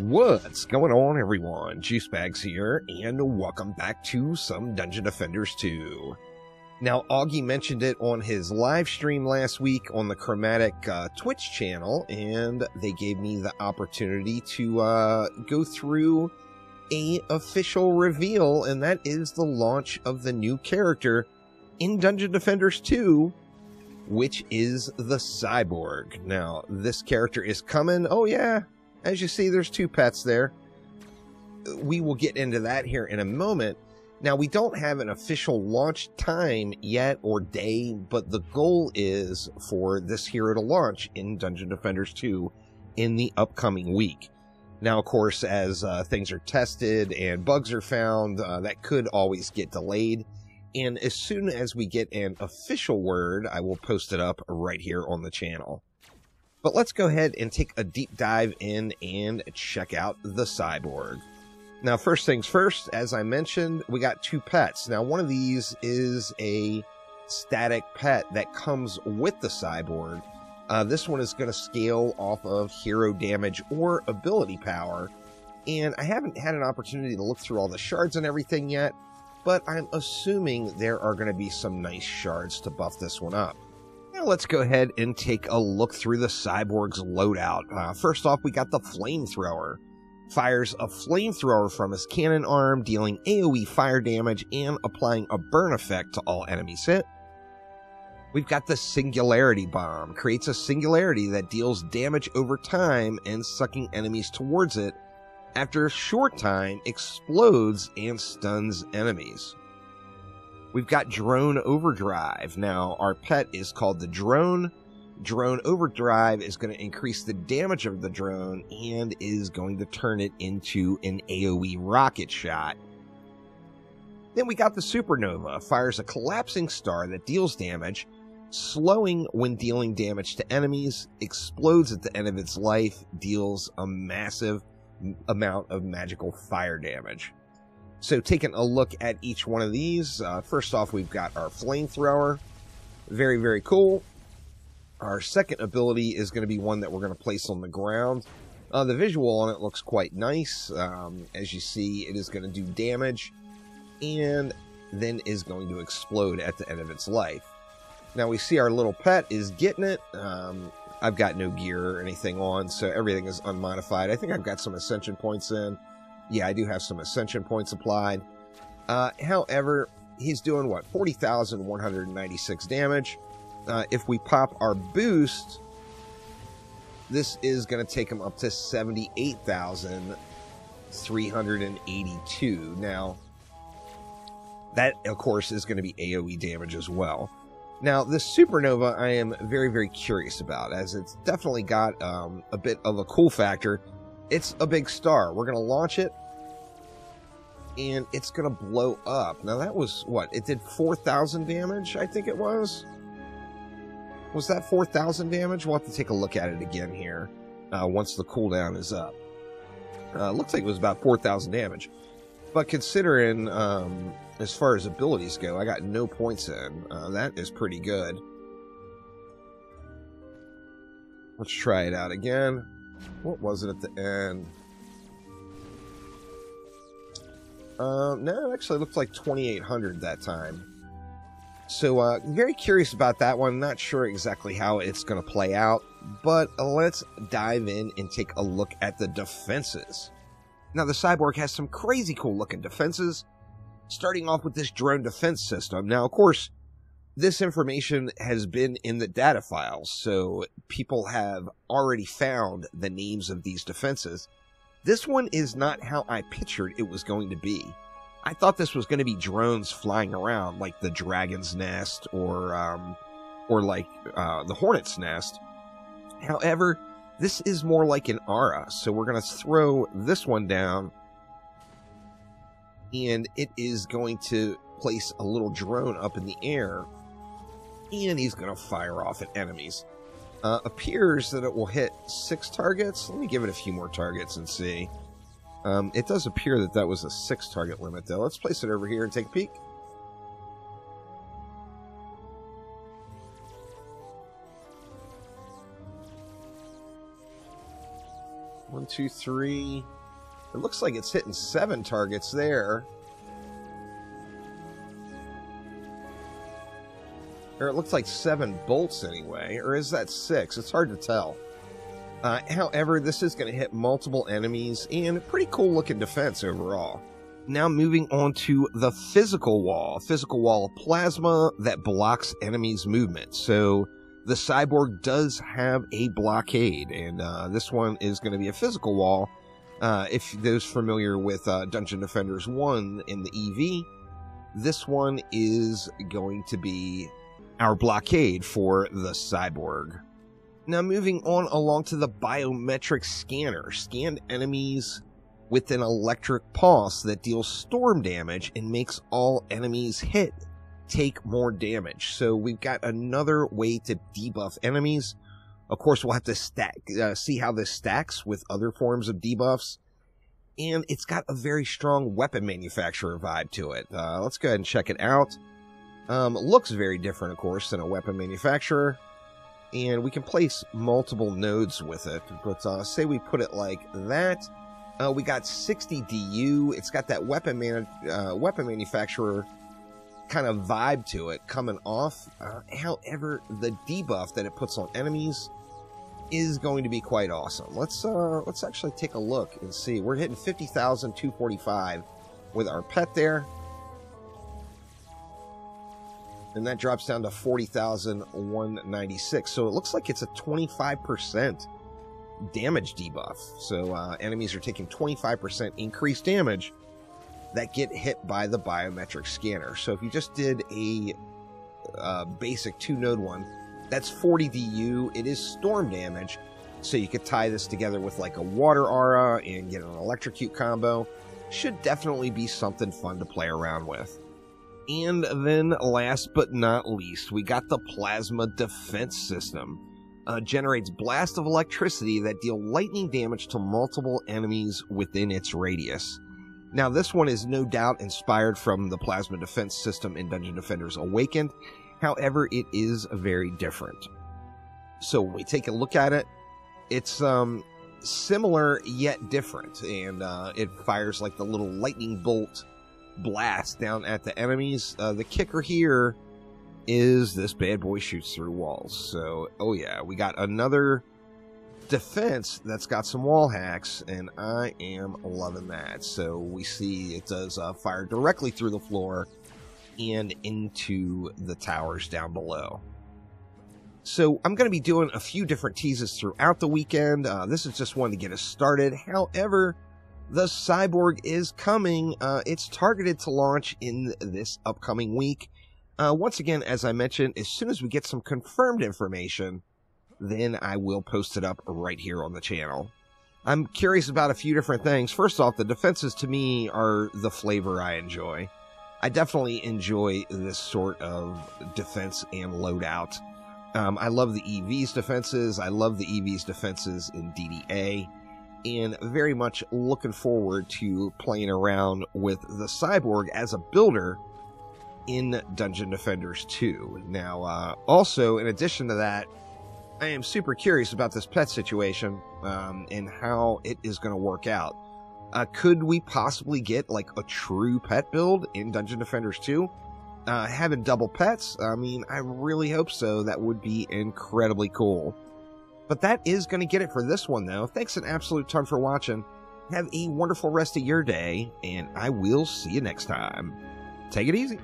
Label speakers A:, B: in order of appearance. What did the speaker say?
A: What's going on, everyone? Juicebags here, and welcome back to some Dungeon Defenders 2. Now, Augie mentioned it on his live stream last week on the Chromatic Twitch channel, and they gave me the opportunity to go through a official reveal, and that is the launch of the new character in Dungeon Defenders 2, which is the Cyborg. Now, this character is coming. Oh, yeah. As you see, there's two pets there. We will get into that here in a moment. Now, we don't have an official launch time yet or day, but the goal is for this hero to launch in Dungeon Defenders 2 in the upcoming week. Now, of course, as things are tested and bugs are found, that could always get delayed. And as soon as we get an official word, I will post it up right here on the channel. But let's go ahead and take a deep dive in and check out the Cyborg. Now, first things first, as I mentioned, we got two pets. Now, one of these is a static pet that comes with the Cyborg. This one is going to scale off of hero damage or ability power. And I haven't had an opportunity to look through all the shards and everything yet, but I'm assuming there are going to be some nice shards to buff this one up. Now let's go ahead and take a look through the Cyborg's loadout. First off, we got the Flamethrower. Fires a flamethrower from his cannon arm, dealing AoE fire damage and applying a burn effect to all enemies hit. We've got the Singularity Bomb. Creates a singularity that deals damage over time and sucking enemies towards it. After a short time, explodes and stuns enemies. We've got Drone Overdrive. Now, our pet is called the Drone. Drone Overdrive is going to increase the damage of the drone and is going to turn it into an AoE rocket shot. Then we got the Supernova. Fires a collapsing star that deals damage, slowing when dealing damage to enemies, explodes at the end of its life, deals a massive amount of magical fire damage. So taking a look at each one of these, first off, we've got our Flamethrower. Very, very cool. Our second ability is going to be one that we're going to place on the ground. The visual on it looks quite nice. As you see, it is going to do damage and then is going to explode at the end of its life. Now we see our little pet is getting it. I've got no gear or anything on, so everything is unmodified. I think I've got some Ascension points in. Yeah, I do have some Ascension points applied. However, he's doing, what, 40,196 damage. If we pop our boost, this is going to take him up to 78,382. Now, that, of course, is going to be AoE damage as well. Now, this Supernova I am very, very curious about, as it's definitely got a bit of a cool factor. It's a big star. We're going to launch it, and it's going to blow up. Now, that was, what, it did 4,000 damage, I think it was? Was that 4,000 damage? We'll have to take a look at it again here once the cooldown is up. Looks like it was about 4,000 damage. But considering, as far as abilities go, I got no points in. That is pretty good. Let's try it out again. What was it at the end? No, it actually looked like 2,800 that time. So, very curious about that one. Not sure exactly how it's going to play out, but let's dive in and take a look at the defenses. Now, the Cyborg has some crazy cool looking defenses, starting off with this drone defense system. Now, of course, this information has been in the data files, so people have already found the names of these defenses. This one is not how I pictured it was going to be. I thought this was going to be drones flying around, like the Dragon's Nest or like the Hornet's Nest. However, this is more like an aura, so we're going to throw this one down, and it is going to place a little drone up in the air, and he's going to fire off at enemies. Appears that it will hit 6 targets. Let me give it a few more targets and see. It does appear that that was a 6 target limit, though. Let's place it over here and take a peek. 2, 3. It looks like it's hitting 7 targets there. Or it looks like 7 bolts anyway. Or is that 6? It's hard to tell. However, this is going to hit multiple enemies, and a pretty cool looking defense overall. Now moving on to the physical wall. A physical wall of plasma that blocks enemies' movement. So the Cyborg does have a blockade, and this one is going to be a physical wall. If those familiar with Dungeon Defenders 1 in the EV, this one is going to be our blockade for the Cyborg. Now moving on along to the Biometric Scanner. Scanned enemies with an electric pulse that deals storm damage and makes all enemies hit take more damage. So we've got another way to debuff enemies. Of course, we'll have to see how this stacks with other forms of debuffs. And it's got a very strong weapon manufacturer vibe to it. Let's go ahead and check it out. Looks very different, of course, than a weapon manufacturer. And we can place multiple nodes with it. But say we put it like that. We got 60 DU. It's got that weapon manufacturer kind of vibe to it coming off. However, the debuff that it puts on enemies is going to be quite awesome. Let's actually take a look and see. We're hitting 50,245 with our pet there. And that drops down to 40,196. So it looks like it's a 25% damage debuff. So enemies are taking 25% increased damage that get hit by the Biometric Scanner. So if you just did a basic 2-node one, that's 40 DU. It is storm damage, so you could tie this together with like a water aura and get an electrocute combo. Should definitely be something fun to play around with. And then last but not least, we got the Plasma Defense System. Generates blasts of electricity that deal lightning damage to multiple enemies within its radius. Now, this one is no doubt inspired from the Plasma Defense System in Dungeon Defenders Awakened. However, it is very different. So when we take a look at it, it's similar yet different. And it fires like the little lightning bolt blast down at the enemies. The kicker here is this bad boy shoots through walls. So, oh yeah, we got another defense that's got some wall hacks, and I am loving that. So we see it does fire directly through the floor and into the towers down below. So I'm going to be doing a few different teases throughout the weekend. This is just one to get us started. However, the Cyborg is coming. It's targeted to launch in this upcoming week. Once again, as I mentioned, as soon as we get some confirmed information, then I will post it up right here on the channel. I'm curious about a few different things. First off, the defenses to me are the flavor I enjoy. I definitely enjoy this sort of defense and loadout. I love the EV's defenses. I love the EV's defenses in DDA. And very much looking forward to playing around with the Cyborg as a builder in Dungeon Defenders 2. Now, also, in addition to that, I am super curious about this pet situation and how it is going to work out. Could we possibly get like a true pet build in Dungeon Defenders 2? Having double pets, I mean, I really hope so. That would be incredibly cool. But that is going to get it for this one, though. Thanks an absolute ton for watching. Have a wonderful rest of your day, and I will see you next time. Take it easy.